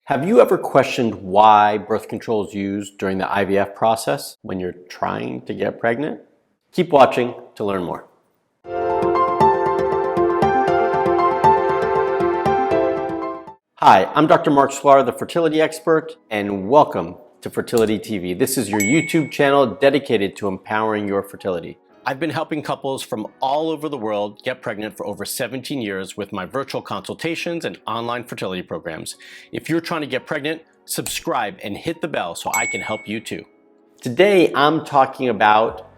Have you ever questioned why birth control is used during the IVF process when you're trying to get pregnant? Keep watching to learn more. Hi, I'm Dr. Mark Sklar, the fertility expert, and welcome to Fertility TV. This is your YouTube channel dedicated to empowering your fertility. I've been helping couples from all over the world get pregnant for over 17 years with my virtual consultations and online fertility programs. If you're trying to get pregnant, subscribe and hit the bell so I can help you too. Today, I'm talking about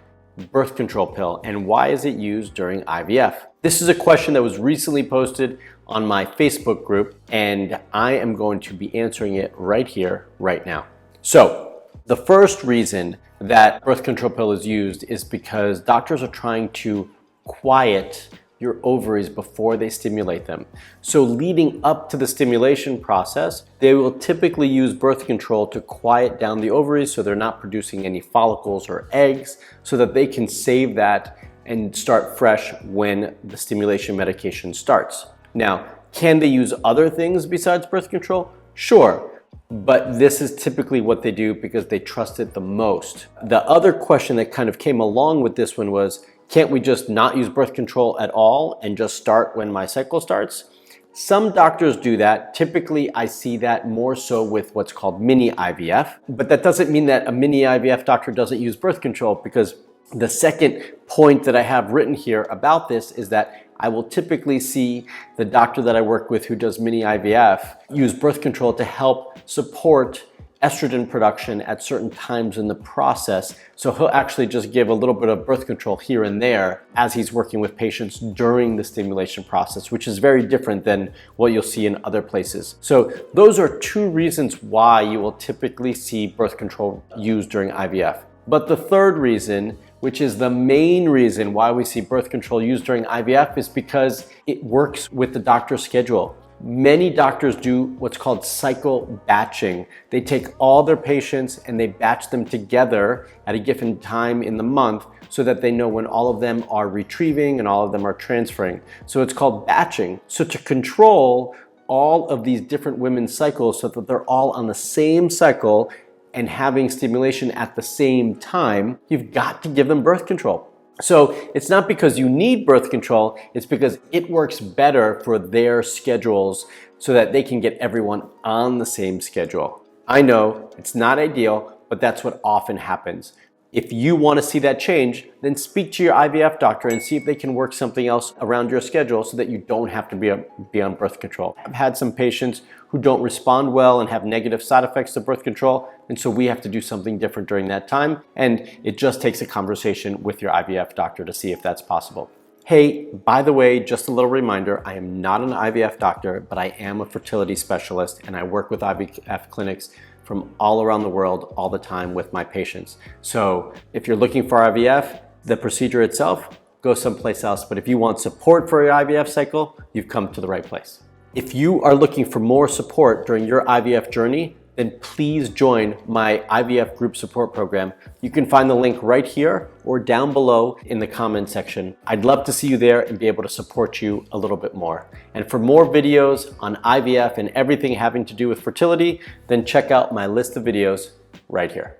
birth control pill and why is it used during IVF? This is a question that was recently posted on my Facebook group, and I am going to be answering it right here, right now. So, the first reason that birth control pill is used is because doctors are trying to quiet your ovaries before they stimulate them. So leading up to the stimulation process, they will typically use birth control to quiet down the ovaries so they're not producing any follicles or eggs, so that they can save that and start fresh when the stimulation medication starts. Now, can they use other things besides birth control? Sure. But this is typically what they do because they trust it the most. The other question that kind of came along with this one was, can't we just not use birth control at all and just start when my cycle starts? Some doctors do that. Typically, I see that more so with what's called mini IVF. But that doesn't mean that a mini IVF doctor doesn't use birth control, because the second point that I have written here about this is that I will typically see the doctor that I work with who does mini IVF use birth control to help support estrogen production at certain times in the process. So he'll actually just give a little bit of birth control here and there as he's working with patients during the stimulation process, which is very different than what you'll see in other places. So those are two reasons why you will typically see birth control used during IVF. But the third reason, which is the main reason why we see birth control used during IVF, is because it works with the doctor's schedule. Many doctors do what's called cycle batching. They take all their patients and they batch them together at a given time in the month so that they know when all of them are retrieving and all of them are transferring. So it's called batching. So to control all of these different women's cycles so that they're all on the same cycle and having stimulation at the same time, you've got to give them birth control. So it's not because you need birth control, it's because it works better for their schedules so that they can get everyone on the same schedule. I know it's not ideal, but that's what often happens. If you want to see that change, then speak to your IVF doctor and see if they can work something else around your schedule so that you don't have to be on birth control. I've had some patients who don't respond well and have negative side effects to birth control, and so we have to do something different during that time, and it just takes a conversation with your IVF doctor to see if that's possible. Hey, by the way, just a little reminder, I am not an IVF doctor, but I am a fertility specialist, and I work with IVF clinics from all around the world all the time with my patients. So if you're looking for IVF, the procedure itself, go someplace else. But if you want support for your IVF cycle, you've come to the right place. If you are looking for more support during your IVF journey, then please join my IVF group support program. You can find the link right here or down below in the comment section. I'd love to see you there and be able to support you a little bit more. And for more videos on IVF and everything having to do with fertility, then check out my list of videos right here.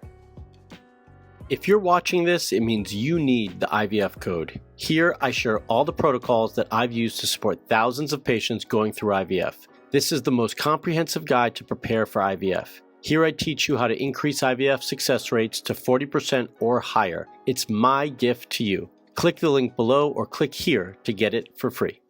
If you're watching this, it means you need the IVF code. Here, I share all the protocols that I've used to support thousands of patients going through IVF. This is the most comprehensive guide to prepare for IVF. Here I teach you how to increase IVF success rates to 40% or higher. It's my gift to you. Click the link below or click here to get it for free.